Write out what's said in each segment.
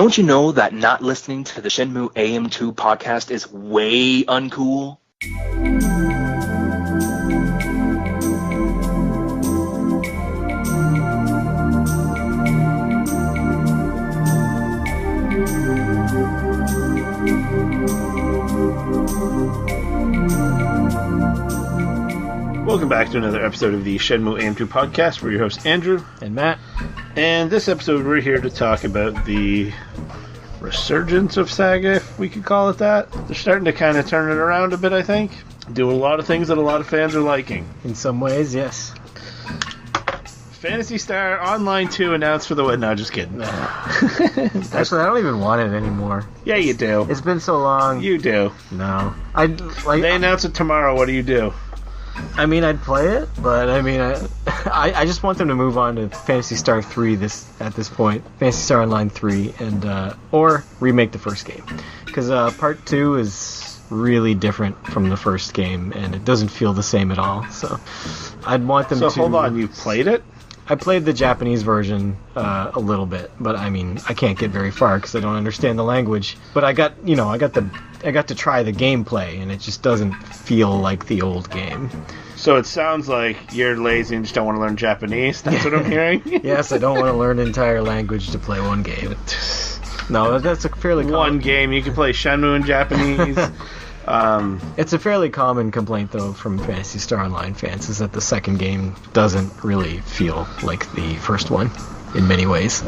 Don't you know that not listening to the Shenmue AM2 podcast is way uncool? Welcome back to another episode of the Shenmue AM2 podcast. We're your hosts, Andrew and Matt. And this episode, we're here to talk about the resurgence of Sega, if we could call it that. They're starting to kind of turn it around a bit, I think. Doing a lot of things that a lot of fans are liking. In some ways, yes. Phantasy Star Online 2 announced for the win. No, just kidding. Actually, I don't even want it anymore. Yeah, you do. It's been so long. You do. No. They announce it tomorrow. What do you do? I mean, I'd play it, but I mean, I just want them to move on to Phantasy Star 3 at this point. Phantasy Star Online 3, and or remake the first game. Because Part 2 is really different from the first game, and it doesn't feel the same at all. So I'd want them to... So hold on, you played it? I played the Japanese version a little bit, but I mean, I can't get very far because I don't understand the language. But I got to try the gameplay, and it just doesn't feel like the old game. So it sounds like you're lazy and just don't want to learn Japanese. That's what I'm hearing. Yes, I don't want to learn an entire language to play one game. No, that's a fairly common... One game you can play Shenmue in Japanese. It's a fairly common complaint, though, from Phantasy Star Online fans, is that the second game doesn't really feel like the first one in many ways.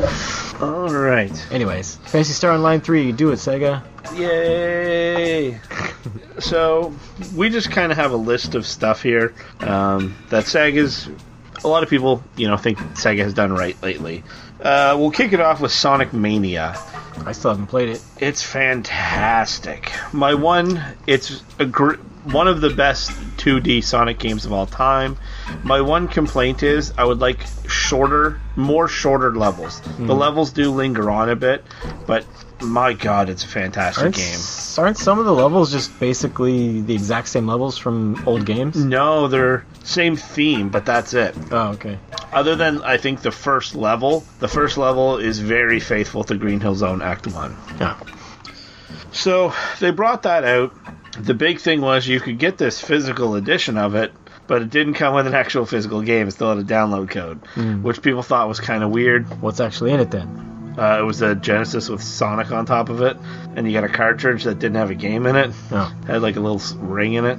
All right. Anyways, Phantasy Star Online 3, do it, Sega. Yay! So, we just kind of have a list of stuff here that Sega's... A lot of people, think Sega has done right lately. We'll kick it off with Sonic Mania. I still haven't played it. It's fantastic. It's one of the best 2D Sonic games of all time. My one complaint is I would like more shorter levels. The levels do linger on a bit, but my god, it's a fantastic game. Aren't some of the levels just basically the exact same levels from old games? No, they're same theme, but that's it. Oh, okay. Other than, I think, the first level. The first level is very faithful to Green Hill Zone Act 1. Yeah. So, they brought that out. The big thing was you could get this physical edition of it, but it didn't come with an actual physical game. It still had a download code, which people thought was kind of weird. What's actually in it, then? It was a Genesis with Sonic on top of it, and you got a cartridge that didn't have a game in it. Oh. Had like a little ring in it.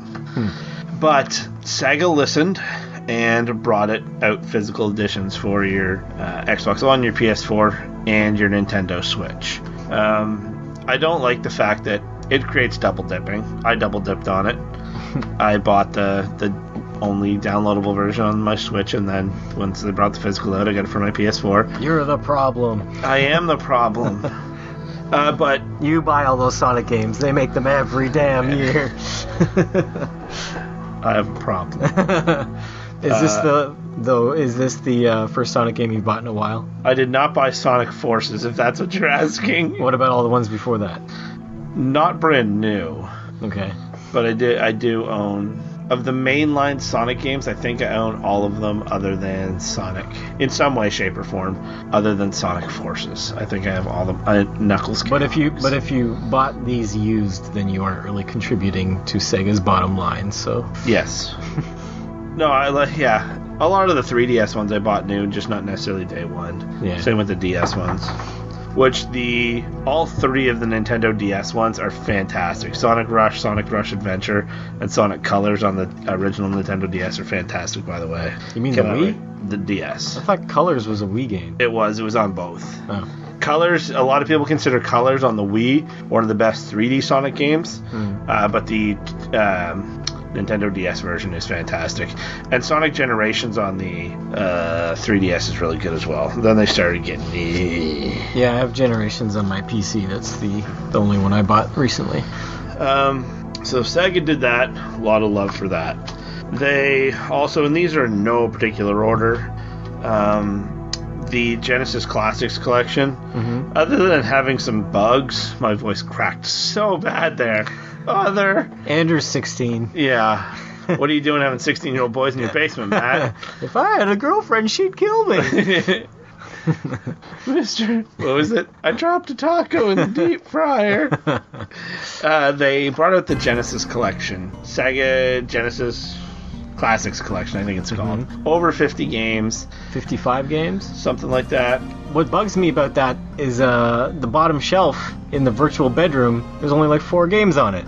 But Sega listened and brought it out physical editions for your Xbox One, your PS4, and your Nintendo Switch. I don't like the fact that it creates double dipping. I double dipped on it. I bought the only downloadable version on my Switch, and then once they brought the physical out, I got it for my PS4. You're the problem. I am the problem. But you buy all those Sonic games. They make them every damn year. I have a problem. Is this the first Sonic game you've bought in a while? I did not buy Sonic Forces, if that's what you're asking. What about all the ones before that? Not brand new. Okay. But I do own... Of the mainline Sonic games, I think I own all of them other than Sonic. In some way, shape, or form, other than Sonic Forces. I think I have all the Knuckles games. But if you bought these used, then you aren't really contributing to Sega's bottom line, so... Yes. No, a lot of the 3DS ones I bought new, just not necessarily day one. Yeah. Same with the DS ones. Which all three of the Nintendo DS ones are fantastic. Sonic Rush Adventure, and Sonic Colors on the original Nintendo DS are fantastic, by the way. You mean the Wii? The DS. I thought Colors was a Wii game. It was on both. Oh. Colors, a lot of people consider Colors on the Wii one of the best 3D Sonic games, but the Nintendo DS version is fantastic. And Sonic Generations on the 3DS is really good as well. Then they started getting Yeah, I have Generations on my PC. That's the only one I bought recently. So Sega did that. A lot of love for that. They also, and these are in no particular order, the Genesis Classics collection, other than having some bugs, my voice cracked so bad there. Andrew's 16. Yeah. What are you doing having 16-year-old boys in your basement, Matt? If I had a girlfriend, she'd kill me. Mister, what was it? I dropped a taco in the deep fryer. They brought out the Genesis collection. Sega Genesis Classics collection, I think it's called. Over 50 games. 55 games? Something like that. What bugs me about that is the bottom shelf in the virtual bedroom, there's only like 4 games on it.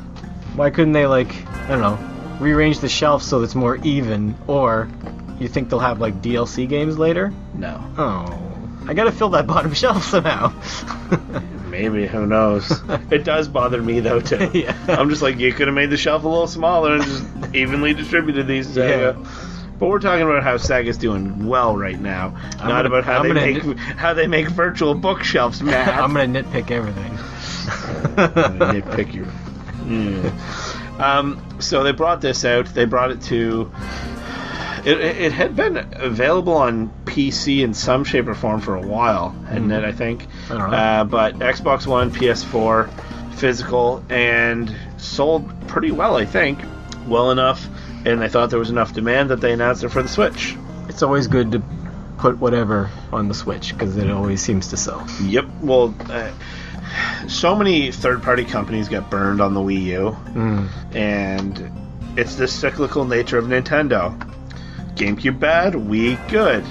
Why couldn't they, like, I don't know, rearrange the shelf so it's more even? Or you think they'll have, like, DLC games later? No. Oh. I gotta fill that bottom shelf somehow. Maybe, who knows? It does bother me, though, too. Yeah. I'm just like, you could have made the shelf a little smaller and just evenly distributed these, Sega. Yeah. But we're talking about how Sega's doing well right now, not about how they make virtual bookshelves mad. I'm gonna nitpick everything. Nitpick your... So they brought this out. They brought it to... It had been available on PC in some shape or form for a while, hadn't it, I think? I don't know. But Xbox One, PS4, physical, and sold pretty well, I think. Well enough, and they thought there was enough demand that they announced it for the Switch. It's always good to put whatever on the Switch, because it always seems to sell. Yep, well... so many third-party companies get burned on the Wii U, and it's the cyclical nature of Nintendo. GameCube bad, Wii good.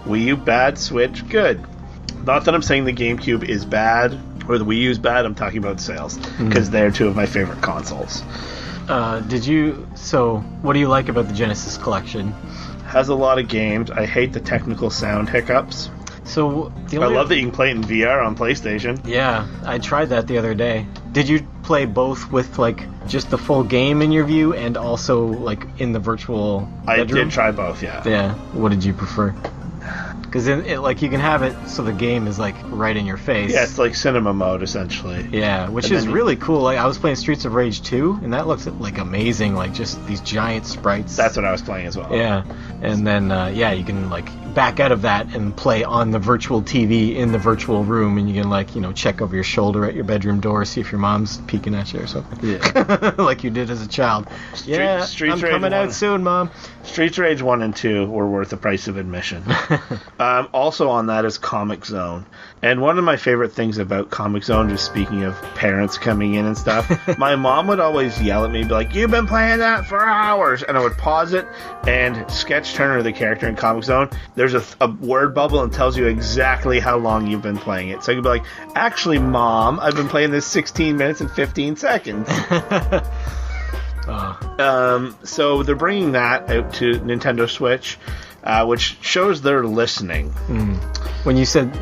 Wii U bad, Switch good. Not that I'm saying the GameCube is bad or the Wii U is bad, I'm talking about sales, because they're two of my favorite consoles. So what do you like about the Genesis collection? Has a lot of games. I hate the technical sound hiccups. So I love that you can play it in VR on PlayStation. Yeah, I tried that the other day. Did you play both with, like, just the full game in your view and also, like, in the virtual bedroom? I did try both, yeah. Yeah. What did you prefer? Because like you can have it so the game is like right in your face. Yeah, it's like cinema mode essentially. Yeah, which is really cool. Like I was playing Streets of Rage 2, and that looks like amazing. Like just these giant sprites. That's what I was playing as well. Yeah, and then you can like back out of that and play on the virtual TV in the virtual room, and you can like check over your shoulder at your bedroom door, see if your mom's peeking at you or something. Yeah, like you did as a child. Streets I'm Rage coming 1. Out soon, Mom. Streets Rage 1 and 2 were worth the price of admission. Also on that is Comic Zone. And one of my favorite things about Comic Zone, just speaking of parents coming in and stuff, my mom would always yell at me, be like, "You've been playing that for hours!" And I would pause it, and Sketch Turner, the character in Comic Zone, there's a word bubble and tells you exactly how long you've been playing it. So I could be like, "Actually, Mom, I've been playing this 16 minutes and 15 seconds. So they're bringing that out to Nintendo Switch, which shows they're listening. When you said,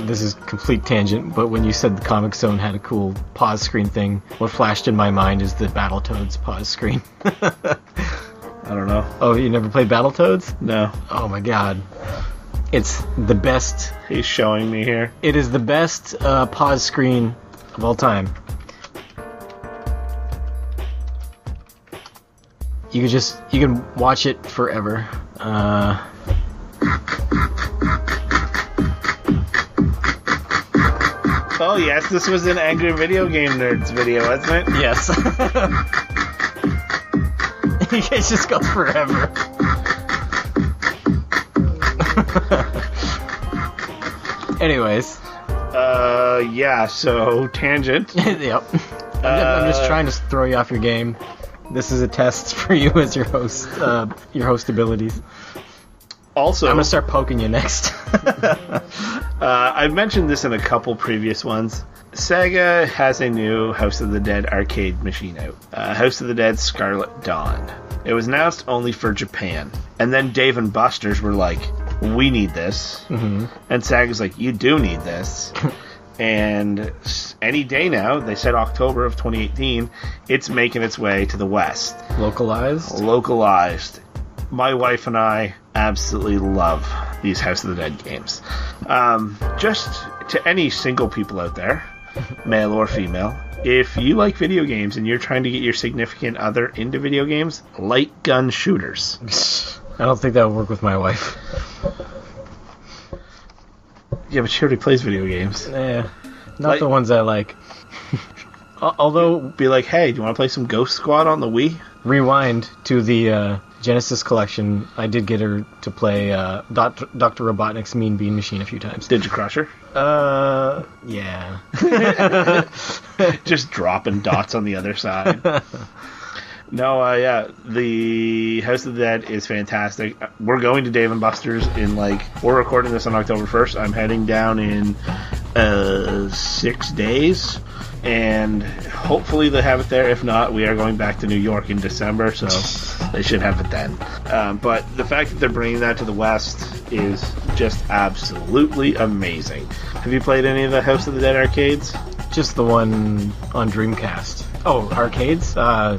this is complete tangent, but when you said the Comic Zone had a cool pause screen thing, what flashed in my mind is the Battletoads pause screen. I don't know. Oh, you never played Battletoads? No. Oh my god. It's the best. He's showing me here. It is the best pause screen of all time. You can watch it forever. Oh yes, this was an Angry Video Game Nerds video, wasn't it? Yes. It just goes forever. Anyways. Yeah, so tangent. Yep. I'm just trying to throw you off your game. This is a test for you as your host abilities. Also, I'm gonna start poking you next. I've mentioned this in a couple previous ones. Sega has a new House of the Dead arcade machine out. House of the Dead Scarlet Dawn. It was announced only for Japan. And then Dave and Buster's were like, "We need this." Mm-hmm. And Sega's like, "You do need this." And any day now, they said October of 2018, it's making its way to the West. Localized. My wife and I absolutely love these House of the Dead games. Just to any single people out there, male or female, if you like video games and you're trying to get your significant other into video games, light gun shooters. I don't think that would work with my wife. Yeah, but she already plays video games. Yeah, not the ones I like. Although... Be like, hey, do you want to play some Ghost Squad on the Wii? Rewind to the Genesis Collection, I did get her to play Dr. Robotnik's Mean Bean Machine a few times. Did you crush her? Yeah. Just dropping dots on the other side. No, yeah, the House of the Dead is fantastic. We're going to Dave & Buster's we're recording this on October 1st. I'm heading down in 6 days, and hopefully they have it there. If not, we are going back to New York in December, so they should have it then. But the fact that they're bringing that to the West is just absolutely amazing. Have you played any of the House of the Dead arcades? Just the one on Dreamcast. Oh, arcades? I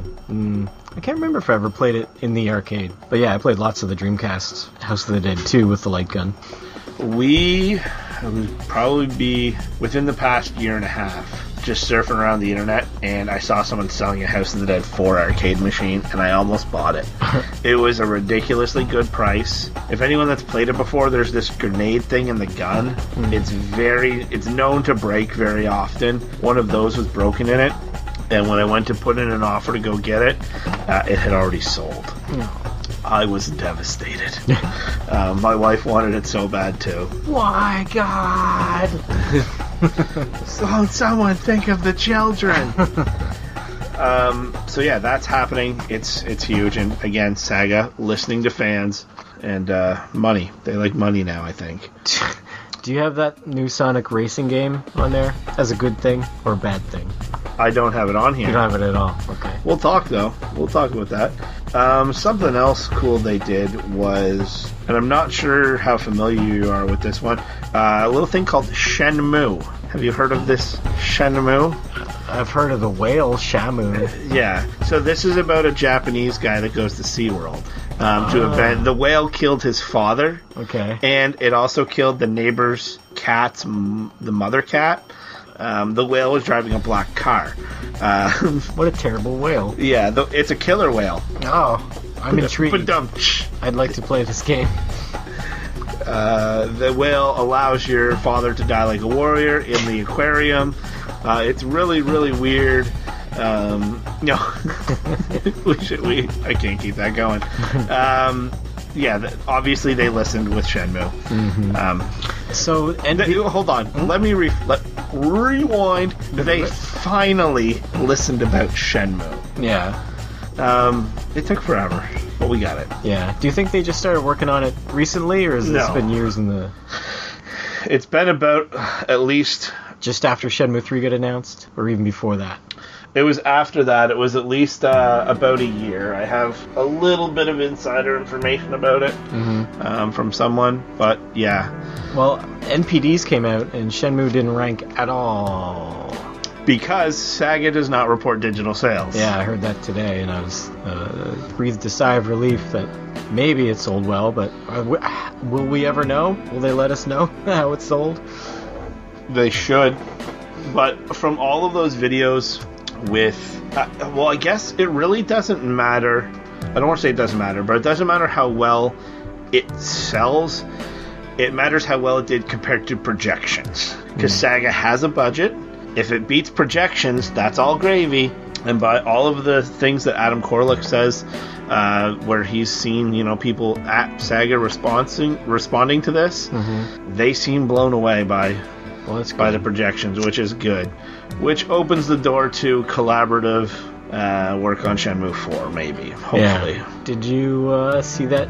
can't remember if I ever played it in the arcade. But yeah, I played lots of the Dreamcast House of the Dead 2 with the light gun. It would probably be within the past year and a half, just surfing around the internet, and I saw someone selling a House of the Dead 4 arcade machine, and I almost bought it. It was a ridiculously good price. If anyone that's played it before, there's this grenade thing in the gun. It's known to break very often. One of those was broken in it, and when I went to put in an offer to go get it, it had already sold. I was devastated. My wife wanted it so bad too. Why, God? Someone think of the children. So yeah, that's happening. It's huge, and again, Sega listening to fans and money. They like money now, I think. Do you have that new Sonic racing game on there as a good thing or a bad thing? I don't have it on here. You don't have it at all. Okay. We'll talk though. We'll talk about that. Something else cool they did was, and I'm not sure how familiar you are with this one, a little thing called Shenmue. Have you heard of this Shenmue? I've heard of the whale, Shamu. Yeah. So this is about a Japanese guy that goes to SeaWorld to event. The whale killed his father. Okay. And it also killed the neighbor's cat's, the mother cat. The whale was driving a black car. What a terrible whale. Yeah, it's a killer whale. Oh, I'm intrigued. I'd like to play this game. The whale allows your father to die like a warrior in the aquarium. It's really, really weird. No, I can't keep that going. Yeah, obviously they listened with Shenmue. Mm-hmm. Hold on. Let me rewind. They finally listened about Shenmue. Yeah. It took forever, but we got it. Yeah. Do you think they just started working on it recently, or has this been years in the... It's been about at least... Just after Shenmue 3 got announced, or even before that? It was after that. It was at least about a year. I have a little bit of insider information about it from someone, but yeah. Well, NPDs came out, and Shenmue didn't rank at all. Because Sega does not report digital sales. Yeah, I heard that today, and I was breathed a sigh of relief that maybe it sold well, but will we ever know? Will they let us know how it sold? They should. But from all of those videos with... well, I guess it really doesn't matter. I don't want to say it doesn't matter, but it doesn't matter how well it sells. It matters how well it did compared to projections. Because Sega has a budget. If it beats projections, that's all gravy. And by all of the things that Adam Korlick says, where he's seen, people at Sega responding to this, they seem blown away by the projections, which is good. Which opens the door to collaborative work on Shenmue 4, maybe, hopefully. Yeah. Did you see that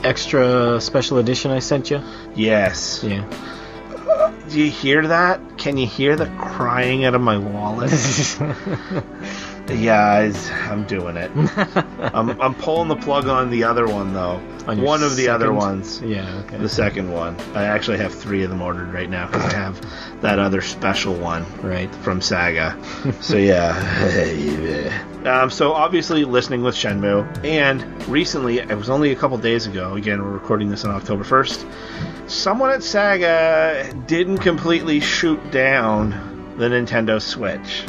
extra special edition I sent you? Yes. Yeah. Do you hear that? Can you hear the crying out of my wallet? Yeah, I'm doing it. I'm pulling the plug on the other one, though. One of the other ones. Yeah, okay. The second one. I actually have 3 of them ordered right now because I have that other special one from Saga. So, yeah. So, obviously, listening with Shenmue. And recently, it was only a couple days ago, again, we're recording this on October 1st, someone at Sega didn't completely shoot down the Nintendo Switch.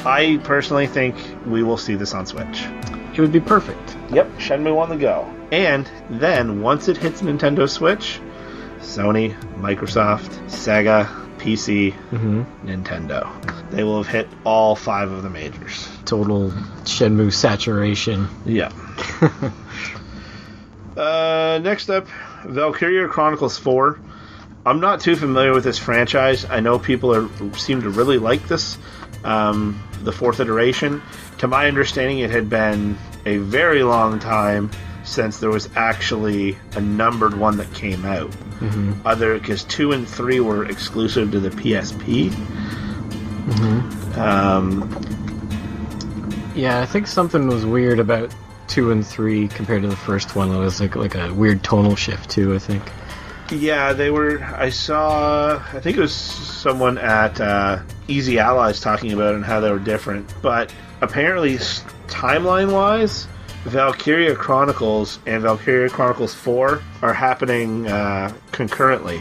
I personally think we will see this on Switch. It would be perfect. Yep, Shenmue on the go. And then, once it hits Nintendo Switch, Sony, Microsoft, Sega, PC, Nintendo. They will have hit all 5 of the majors. Total Shenmue saturation. Yeah. Next up, Valkyria Chronicles 4. I'm not too familiar with this franchise. I know people seem to really like this, the fourth iteration. To my understanding, it had been a very long time since there was actually a numbered one that came out. Mm-hmm. Because 2 and 3 were exclusive to the PSP. Mm-hmm. Yeah, I think something was weird about 2 and 3 compared to the first one. It was like a weird tonal shift too, I think. Yeah, they were. I think it was someone at Easy Allies talking about it and how they were different. But apparently, timeline-wise, Valkyria Chronicles and Valkyria Chronicles 4 are happening concurrently.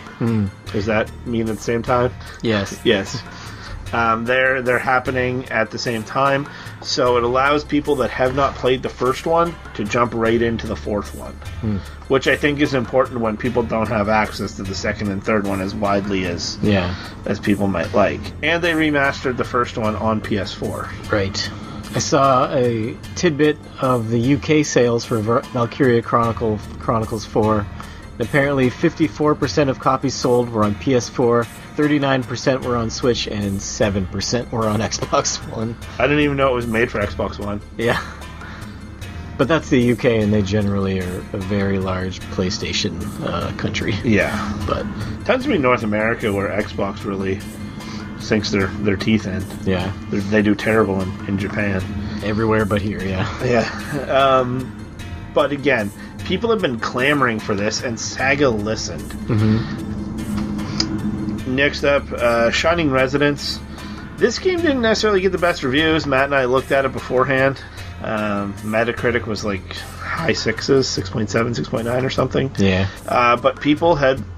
Does that mean at the same time? Yes. Yes. They're happening at the same time, so it allows people that have not played the first one to jump right into the fourth one, which I think is important when people don't have access to the second and third one as widely as people might like. And they remastered the first one on PS4. Right. I saw a tidbit of the UK sales for Valkyria Chronicles 4. And apparently 54% of copies sold were on PS4, 39% were on Switch, and 7% were on Xbox One. I didn't even know it was made for Xbox One. Yeah. But that's the UK, and they generally are a very large PlayStation country. Yeah. But tends to be North America where Xbox really sinks their teeth in. Yeah. They do terrible in Japan. Everywhere but here, yeah. Yeah. But again, people have been clamoring for this, and Sega listened. Mm-hmm. Next up, Shining Residence. This game didn't necessarily get the best reviews. Matt and I looked at it beforehand. Metacritic was like high 6s, 6.7, 6.9 or something. Yeah. But people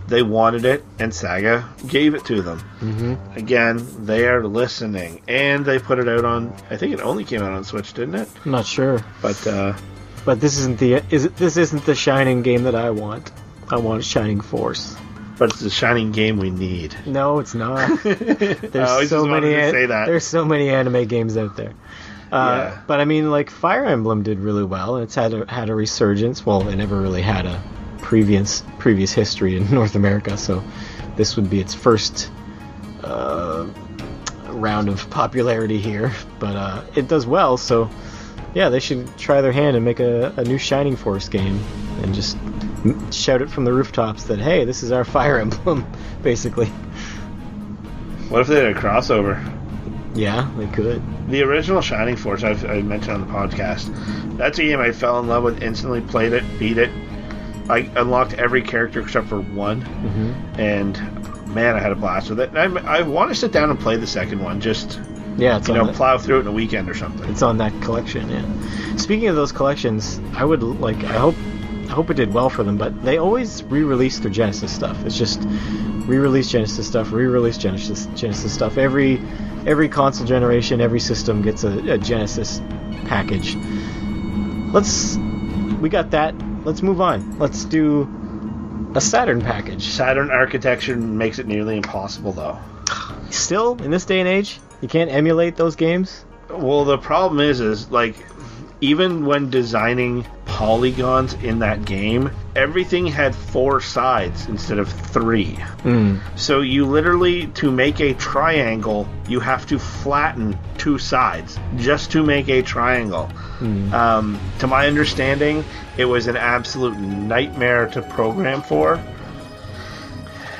they wanted it, and Sega gave it to them. Mm-hmm. Again, they are listening, and they put it out on. I think it only came out on Switch, didn't it? I'm not sure. But this isn't the Shining game that I want. I want Shining Force. But it's the Shining game we need. No, it's not. There's so many. Say that. There's so many anime games out there. But I mean, like Fire Emblem did really well, and it's had a resurgence. Well, it never really had a previous history in North America, so this would be its first round of popularity here. But it does well, so yeah, they should try their hand and make a new Shining Force game and just shout it from the rooftops that, hey, this is our Fire Emblem, basically. What if they had a crossover? Yeah, they could. The original Shining Force I mentioned on the podcast, that's a game I fell in love with, instantly played it, beat it. I unlocked every character except for one, and man, I had a blast with it. And I want to sit down and play the second one, just plow through it in a weekend or something. It's on that collection, yeah. Speaking of those collections, I hope it did well for them, but they always re-release their Genesis stuff. It's just re-release Genesis stuff, re-release Genesis stuff. Every console generation, every system gets a Genesis package. We got that. Let's move on. Let's do a Saturn package. Saturn architecture makes it nearly impossible, though. Still, in this day and age, you can't emulate those games? Well, the problem is like, even when designing polygons in that game, everything had 4 sides instead of 3. So you literally, to make a triangle, you have to flatten 2 sides just to make a triangle. To my understanding, it was an absolute nightmare to program for.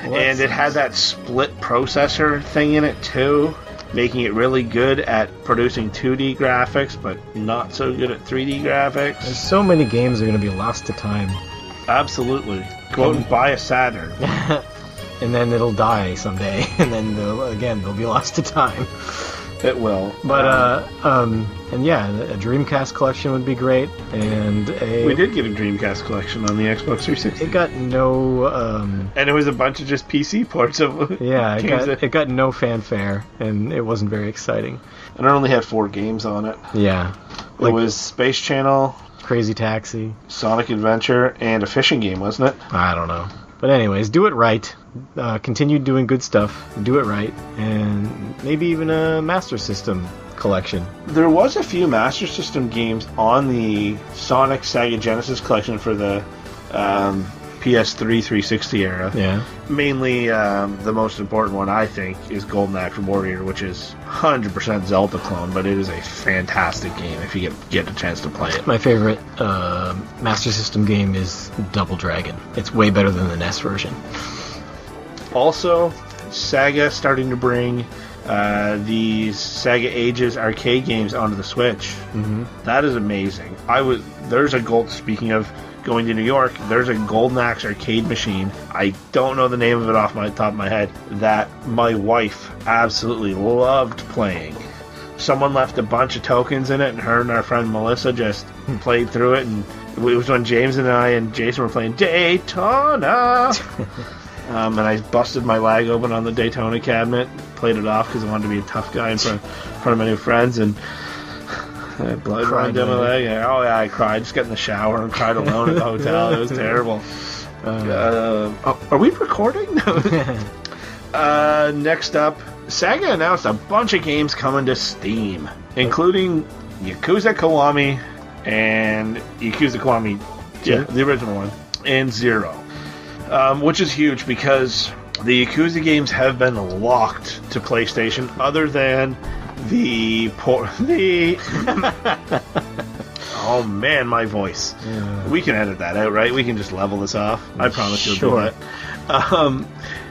And it had that split processor thing in it too, making it really good at producing 2D graphics, but not so good at 3D graphics. There's so many games that are going to be lost to time. Absolutely. Go out and buy a Saturn. And then it'll die someday, and then they'll be lost to time. It will. But and yeah, a Dreamcast collection would be great, and we did get a Dreamcast collection on the Xbox 360. It got no and it was a bunch of just PC ports of it got no fanfare, and it wasn't very exciting. And it only had 4 games on it. Yeah, it was Space Channel, Crazy Taxi, Sonic Adventure, and a fishing game, wasn't it? I don't know. But anyways, do it right. Continue doing good stuff. Do it right. And maybe even a Master System collection. There was a few Master System games on the Sonic Sega Genesis collection for the PS3 360 era. Yeah. Mainly, the most important one, I think, is Golden Axe Warrior, which is 100% Zelda clone, but it is a fantastic game if you get a chance to play it. My favorite Master System game is Double Dragon. It's way better than the NES version. Also, Sega starting to bring these Sega Ages arcade games onto the Switch. Mm-hmm. That is amazing. Speaking of going to New York, there's a Golden Axe arcade machine. I don't know the name of it off my top of my head, that my wife absolutely loved playing. Someone left a bunch of tokens in it, and her and our friend Melissa just played through it, and it was when James and I and Jason were playing Daytona. And I busted my leg open on the Daytona cabinet, played it off because I wanted to be a tough guy in front of my new friends, and blood running down my leg. Oh yeah, I cried. Just got in the shower and cried alone at the hotel. It was terrible. Are we recording? Next up, Sega announced a bunch of games coming to Steam, including Yakuza Kiwami and Yakuza Kiwami, the original one, and Zero, which is huge because the Yakuza games have been locked to PlayStation, other than oh man, my voice. Yeah. We can edit that out, right? We can just level this off. I promise you'll do that.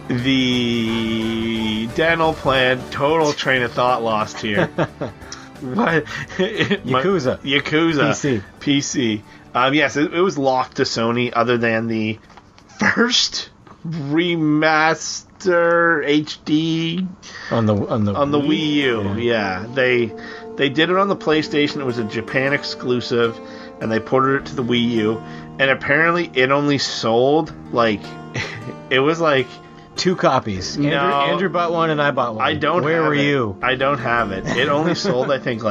The dental plan, total train of thought lost here. Yakuza PC. Yes, it was locked to Sony, other than the first remaster HD on the Wii U. Yeah, they did it on the PlayStation. It was a Japan exclusive, and they ported it to the Wii U. And apparently, it only sold it was 2 copies. Andrew bought one, and I bought one. I don't. Where were you? I don't have it. It only sold, I think,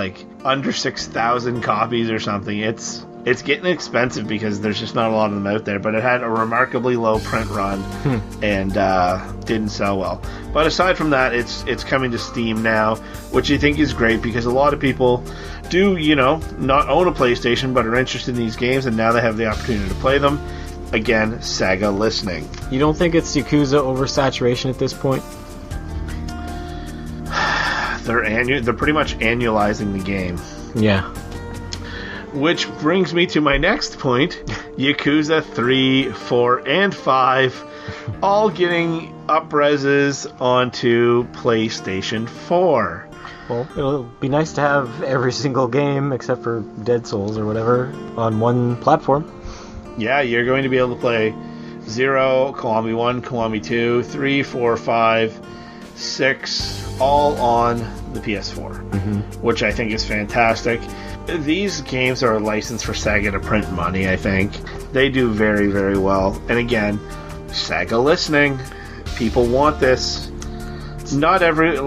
under 6,000 copies or something. It's getting expensive because there's just not a lot of them out there, but it had a remarkably low print run and didn't sell well. But aside from that, it's coming to Steam now, which I think is great because a lot of people do, not own a PlayStation but are interested in these games, and now they have the opportunity to play them. Again, Sega listening. You don't think it's Yakuza oversaturation at this point? They're pretty much annualizing the game. Yeah. Which brings me to my next point. Yakuza 3, 4, and 5 all getting up-reses onto PlayStation 4. Well, it'll be nice to have every single game, except for Dead Souls or whatever, on one platform. Yeah, you're going to be able to play 0, Kiwami 1, Kiwami 2, 3, 4, 5, 6, all on the PS4, which I think is fantastic. These games are a license for Sega to print money, I think. They do very, very well. And again, Sega listening. People want this. Not every...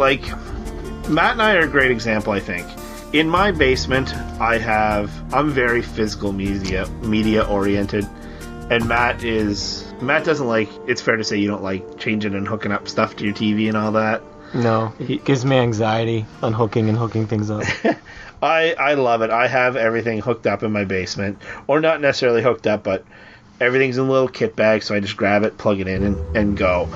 Matt and I are a great example, I think. In my basement, I'm very physical media oriented. And Matt doesn't like... It's fair to say you don't like changing and hooking up stuff to your TV and all that. No, it gives me anxiety, unhooking and hooking things up. I love it. I have everything hooked up in my basement. Or not necessarily hooked up, but everything's in a little kit bag, so I just grab it, plug it in, and go.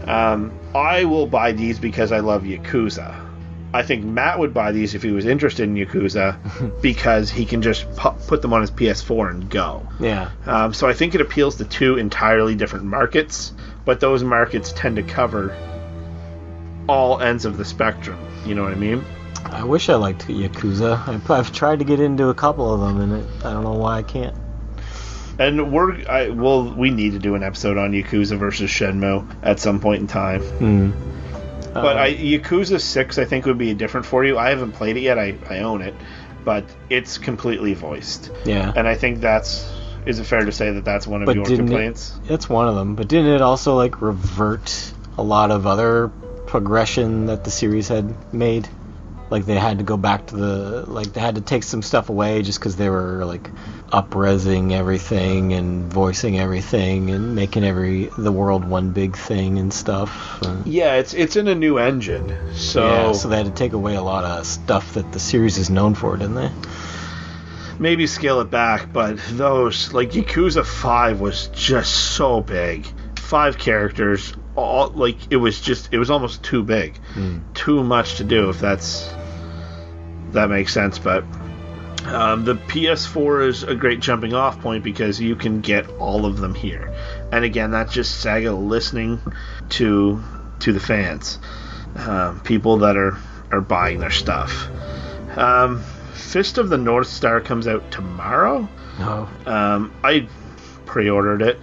I will buy these because I love Yakuza. I think Matt would buy these if he was interested in Yakuza because he can just put them on his PS4 and go. Yeah. So I think it appeals to 2 entirely different markets, but those markets tend to cover all ends of the spectrum. You know what I mean? I wish I liked Yakuza. I've tried to get into a couple of them, and I don't know why I can't. And we need to do an episode on Yakuza versus Shenmue at some point in time. But Yakuza 6, I think, would be different for you. I haven't played it yet. I own it, but it's completely voiced. Yeah. And I think is it fair to say that that's one of your complaints? That's one of them. But didn't it also revert a lot of other progression that the series had made? They had to go back to they had to take some stuff away just because they were up-resing everything and voicing everything and making the world one big thing and stuff. Yeah, it's in a new engine, so they had to take away a lot of stuff that the series is known for, didn't they? maybe scale it back, but those, like, Yakuza 5 was just so big. 5 characters, all, like, it was almost too big. Too much to do, if that makes sense. But the PS4 is a great jumping off point because you can get all of them here. And again, that's just Sega listening to the fans, people that are buying their stuff. Fist of the North Star comes out tomorrow. I pre-ordered it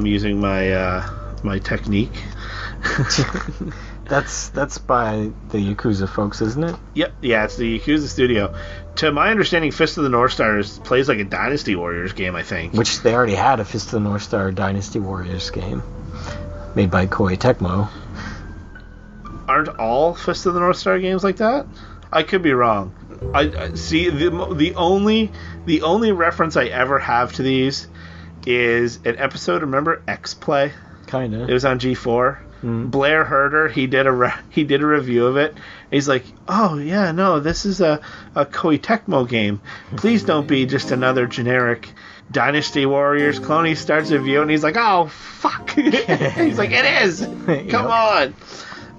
using my technique. That's by the Yakuza folks, isn't it? Yep, yeah, it's the Yakuza studio. To my understanding, Fist of the North Star plays like a Dynasty Warriors game, I think. Which they already had a Fist of the North Star Dynasty Warriors game made by Koei Tecmo. Aren't all Fist of the North Star games like that? I could be wrong. I see the only reference I ever have to these is an episode. Remember X-Play? Kinda. It was on G4. Blair Herder, he did a review of it. He's like, oh yeah, no, this is a Koei Tecmo game. Please don't be just another generic Dynasty Warriors clone. He starts a review and he's like, oh fuck. He's like, it is. Come on.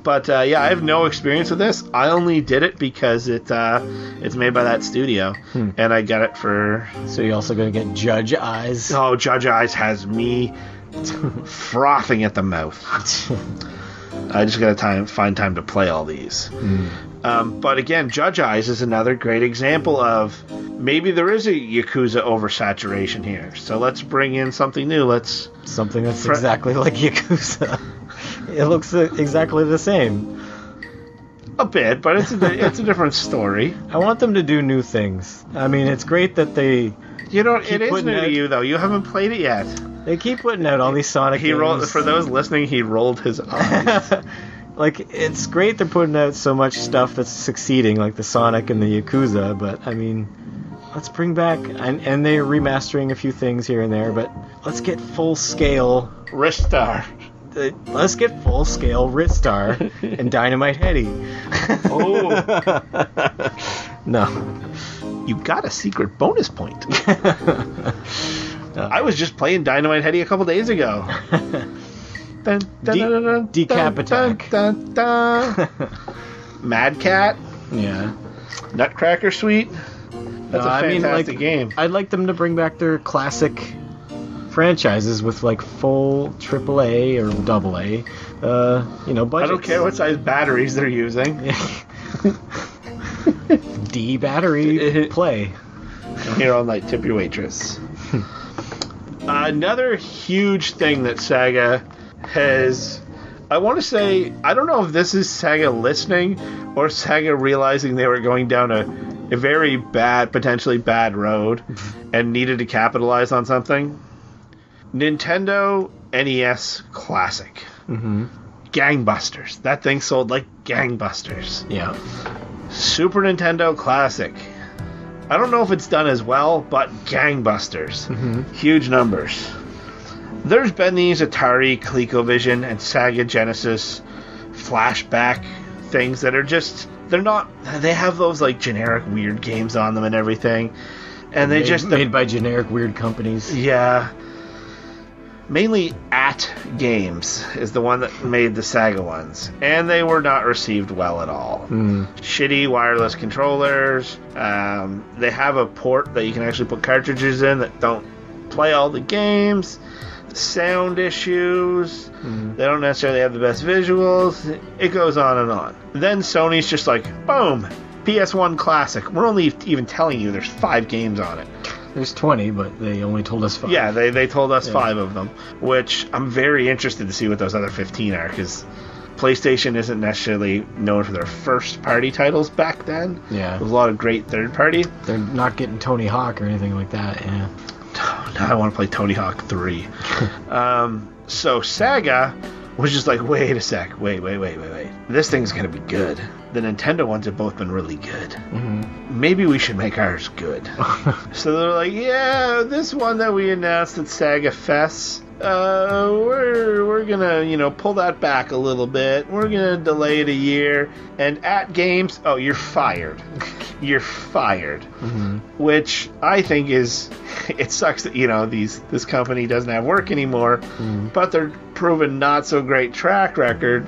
But yeah, I have no experience with this. I only did it because it's made by that studio, and I got it for. So you're also gonna get Judge Eyes. Oh, Judge Eyes has me frothing at the mouth. I just gotta find time to play all these. But again, Judge Eyes is another great example of maybe there is a Yakuza oversaturation here. So let's bring in something new. Something that's exactly like Yakuza. It looks exactly the same. A bit, but it's a different story. I want them to do new things. I mean, it's great that they. You know, it is new to you though. You haven't played it yet. They keep putting out all these Sonic games. For those listening, he rolled his eyes. Like, it's great they're putting out so much stuff that's succeeding, like the Sonic and the Yakuza, but, I mean, let's bring back... And they're remastering a few things here and there, but let's get full-scale... Ristar. Let's get full-scale Ristar and Dynamite Heady. Oh. No. You got a secret bonus point. I was just playing Dynamite Heady a couple days ago. Decap Attack. Mad Cat. Yeah. Nutcracker Suite. That's a fantastic game. I'd like them to bring back their classic franchises with like full AAA or AA. Budgets. I don't care what size batteries they're using. D battery play. I'm here all night. Tip your waitress. Another huge thing that Sega has, I want to say, I don't know if this is Sega listening or Sega realizing they were going down a very bad, potentially bad road and needed to capitalize on something. Nintendo NES Classic. Gangbusters. That thing sold like gangbusters. Yeah. Super Nintendo Classic. I don't know if it's done as well, but gangbusters. Huge numbers. There's been these Atari, ColecoVision, and Sega Genesis flashback things that are just... They have those like generic weird games on them and everything. And they made by generic weird companies. Yeah. Mainly At Games is the one that made the Sega ones, and they were not received well at all. Shitty wireless controllers. They have a port that you can actually put cartridges in that don't play all the games. Sound issues. They don't necessarily have the best visuals. It goes on and on. Then Sony's just like, boom, PS1 Classic. We're only even telling you there's 5 games on it. There's 20, but they only told us 5. Yeah, they told us 5 of them, which I'm very interested to see what those other 15 are, because PlayStation isn't necessarily known for their first-party titles back then. Yeah. There's a lot of great third-party. They're not getting Tony Hawk or anything like that, yeah. Now I want to play Tony Hawk 3. So Sega was just like, wait a sec, wait. This thing's going to be good. The Nintendo ones have both been really good. Maybe we should make ours good. So they're like, yeah, this one that we announced at Sega Fest, we're gonna, pull that back a little bit. We're gonna delay it a year. And at games, oh, you're fired. You're fired. Mm-hmm. Which I think it sucks that, this company doesn't have work anymore, but they're proven not so great track record.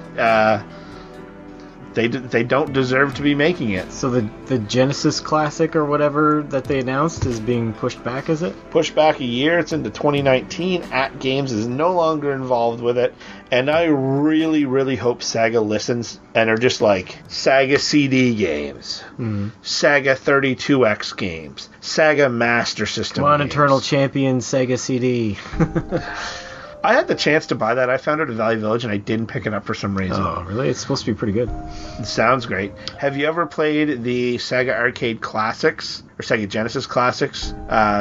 They don't deserve to be making it. So the Genesis Classic or whatever that they announced is being pushed back, is it? Pushed back a year. It's into 2019. At Games is no longer involved with it. And I really, really hope Sega listens and are just like, Sega CD games, Sega 32X games, Sega Master System Come on, games. Eternal Champion Sega CD. I had the chance to buy that. I found it at Value Village and I didn't pick it up for some reason. Oh, really? It's supposed to be pretty good. It sounds great. Have you ever played the Sega Arcade Classics or Sega Genesis Classics,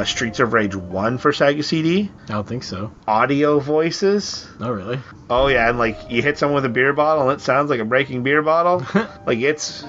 Streets of Rage 1 for Sega CD? I don't think so. Audio voices? Oh, really? Oh, yeah, and like you hit someone with a beer bottle and it sounds like a breaking beer bottle. Like it's...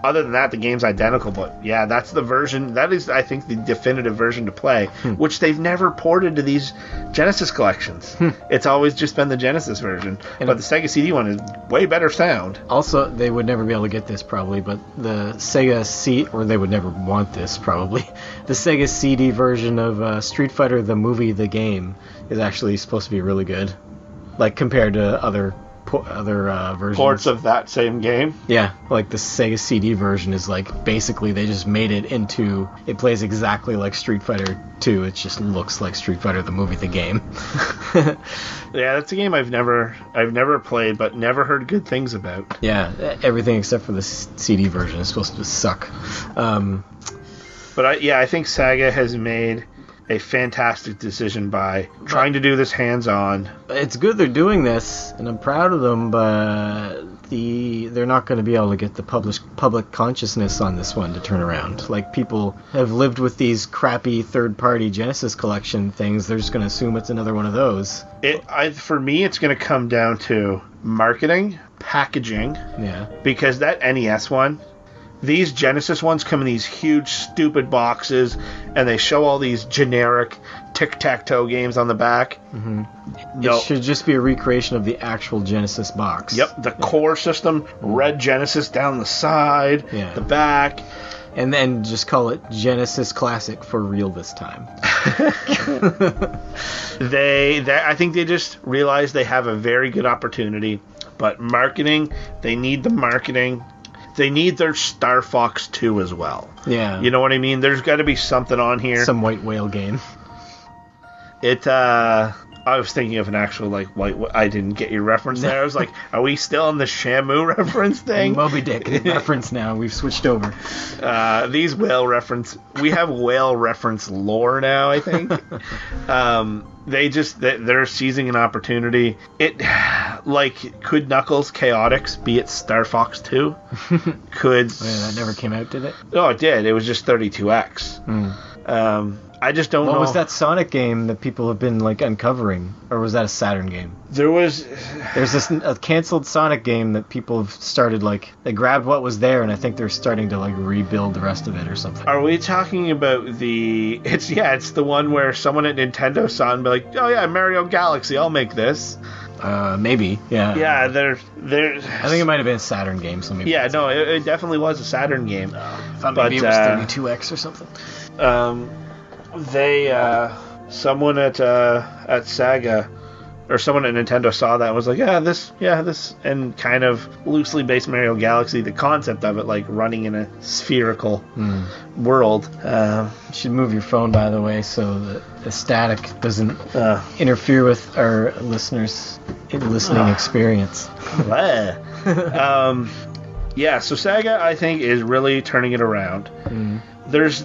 Other than that, the game's identical, but yeah, that's the version. That is, I think, the definitive version to play, which they've never ported to these Genesis collections. It's always just been the Genesis version, but the Sega CD one is way better sound. Also, they would never be able to get this probably, but the Sega CD, or they would never want this probably, the Sega CD version of Street Fighter the movie, the game, is actually supposed to be really good, like compared to other versions. Ports of that same game. Yeah, like the Sega CD version is like basically they just made it into, it plays exactly like Street Fighter 2. It just looks like Street Fighter the movie, the game. Yeah, that's a game I've never played, but never heard good things about. Yeah, everything except for the CD version is supposed to suck. But I think Sega has made a fantastic decision by trying to do this hands-on. It's good they're doing this, and I'm proud of them, but they're not going to be able to get the public consciousness on this one to turn around. Like, people have lived with these crappy third-party Genesis collection things. They're just going to assume it's another one of those. For me, it's going to come down to marketing, packaging. Yeah. Because that NES one... These Genesis ones come in these huge, stupid boxes, and they show all these generic tic-tac-toe games on the back. Mm-hmm. No. It should just be a recreation of the actual Genesis box. Yep, the core system, red Genesis down the side, the back. And then just call it Genesis Classic for real this time. I think they just realized they have a very good opportunity, but marketing, they need the marketing. They need their Star Fox 2 as well. Yeah. You know what I mean? There's got to be something on here. Some white whale game. I was thinking of an actual, like, white... I didn't get your reference there. I was like, are we still on the Shenmue reference thing? Moby Dick reference now. We've switched over. These whale reference... We have whale reference lore now, I think. They're seizing an opportunity. Could Knuckles Chaotix be it Star Fox 2? Could... that never came out, did it? Oh, it did. It was just 32X. I just don't know. What was that Sonic game that people have been, like, uncovering? Or was that a Saturn game? There's a canceled Sonic game that people have started, like, they grabbed what was there, and I think they're starting to, like, rebuild the rest of it or something. Are we talking about it's the one where someone at Nintendo saw and be like, oh yeah, Mario Galaxy, I'll make this. Maybe, yeah. Yeah, they're I think it might have been a Saturn game, so maybe. Yeah, no, it definitely was a Saturn game. I thought maybe it was 32X or something. Someone at Sega or someone at Nintendo saw that and was like, this, and kind of loosely based Mario Galaxy, the concept of it, like running in a spherical world. You should move your phone, by the way, so that the static doesn't interfere with our listeners' listening experience. Yeah, so Sega, I think, is really turning it around. There's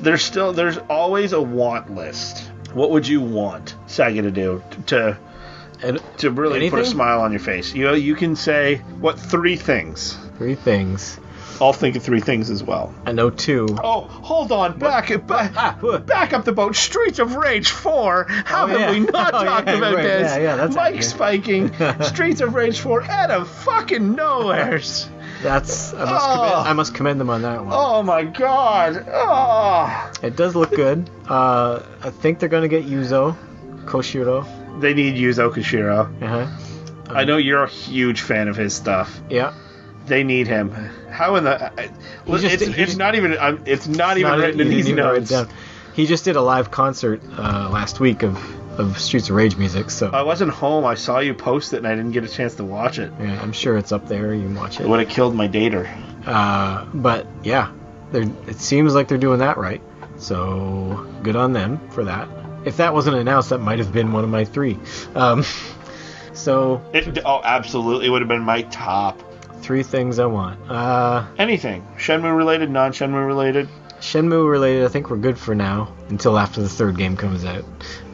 always a want list. What would you want Sega to do to really anything? Put a smile on your face? You can say, what, 3 things? 3 things. I'll think of 3 things as well. I know 2. Oh, hold on. Back up the boat. Streets of Rage 4. How have we not talked about this? Yeah, that's Mike spiking Streets of Rage 4 out of fucking nowheres. I must commend them on that one. Oh my god. Oh. It does look good. I think they're going to get Koshiro. They need Yuzo Koshiro. Uh-huh. I know you're a huge fan of his stuff. Yeah. They need him. How in the? It's not even written in these notes. He just did a live concert last week of Streets of Rage music. So I wasn't home. I saw you post it, and I didn't get a chance to watch it. Yeah, I'm sure it's up there. You can watch it. It would have killed my dater. But yeah, it seems like they're doing that right. So good on them for that. If that wasn't announced, that might have been one of my 3. Absolutely would have been my top. 3 things I want. Anything. Shenmue related, non-Shenmue related? Shenmue related, I think we're good for now, until after the 3rd game comes out.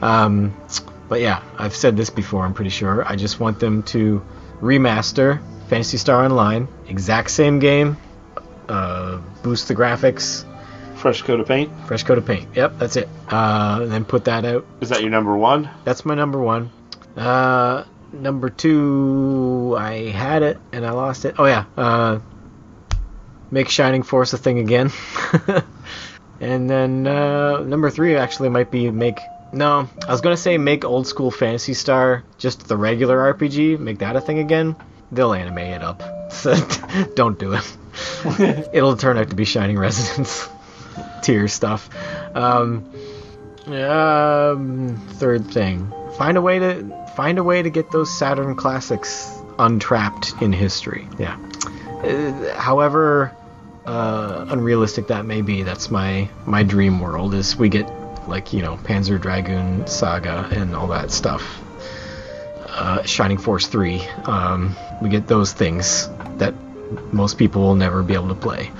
But yeah, I've said this before, I'm pretty sure. I just want them to remaster Phantasy Star Online, exact same game, boost the graphics. Fresh coat of paint? Fresh coat of paint, yep, that's it. And then put that out. Is that your number 1? That's my number 1. Number 2, I had it and I lost it. Oh yeah, make Shining Force a thing again. And then number 3 actually might be make Old School Phantasy Star just the regular RPG, make that a thing again. They'll animate it up, so don't do it. It'll turn out to be Shining Resonance tier stuff. 3rd thing, find a way to get those Saturn classics untrapped in history. Yeah. However unrealistic that may be, that's my dream world, is we get Panzer Dragoon Saga and all that stuff. Shining Force 3. We get those things that most people will never be able to play.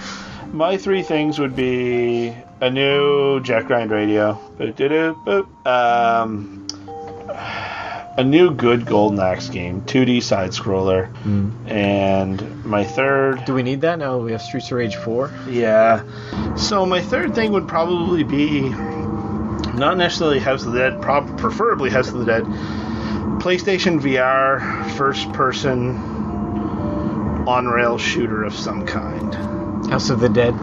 My 3 things would be a new Jet Grind radio, a new good Golden Axe game, 2D side scroller, and my 3rd. Do we need that now? We have Streets of Rage 4. Yeah. So my 3rd thing would probably be not necessarily House of the Dead, preferably House of the Dead. PlayStation VR, first-person on-rail shooter of some kind. House of the Dead.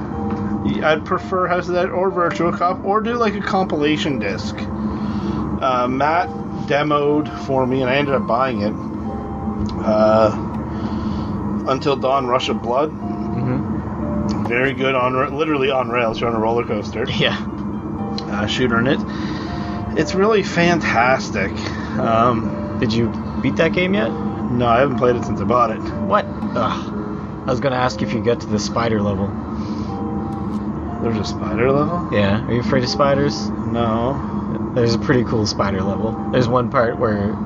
I'd prefer House of the Dead or Virtua Cop, or do like a compilation disc. Matt demoed for me, and I ended up buying it. Until Dawn, Rush of Blood. Mm-hmm. Very good literally on rails. You're on a roller coaster. Yeah. Shooter in it. It's really fantastic. Did you beat that game yet? No, I haven't played it since I bought it. What? Ugh. I was gonna ask if you get to the spider level. There's a spider level? Yeah. Are you afraid of spiders? No. There's a pretty cool spider level. There's one part where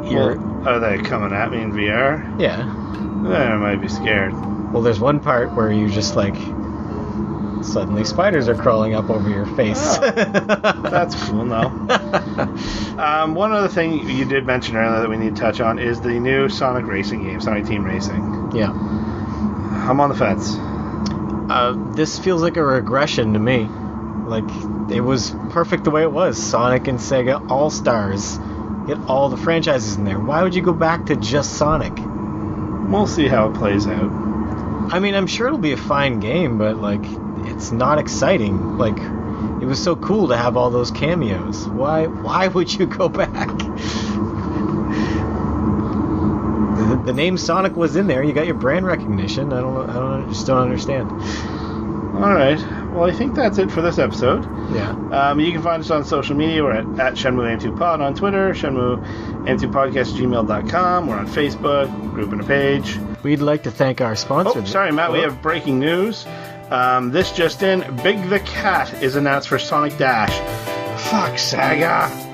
you're... Are they coming at me in VR? Yeah. I might be scared. Well, there's one part where you just suddenly spiders are crawling up over your face. Oh, that's cool, no. One other thing you did mention earlier that we need to touch on is the new Sonic Racing game, Sonic Team Racing. Yeah. I'm on the fence. This feels like a regression to me. It was perfect the way it was. Sonic and Sega All-Stars. Get all the franchises in there. Why would you go back to just Sonic? We'll see how it plays out. I mean, I'm sure it'll be a fine game, but, it's not exciting. It was so cool to have all those cameos. Why would you go back? The name Sonic was in there. You got your brand recognition. I just don't understand. All right. Well, I think that's it for this episode. Yeah. You can find us on social media. We're at Shenmue AM2 Pod on Twitter, Shenmue AM2 Podcast gmail.com. We're on Facebook, group and a page. We'd like to thank our sponsor. Oh, sorry, Matt. We have breaking news. This just in. Big the Cat is announced for Sonic Dash. Fuck, Sega.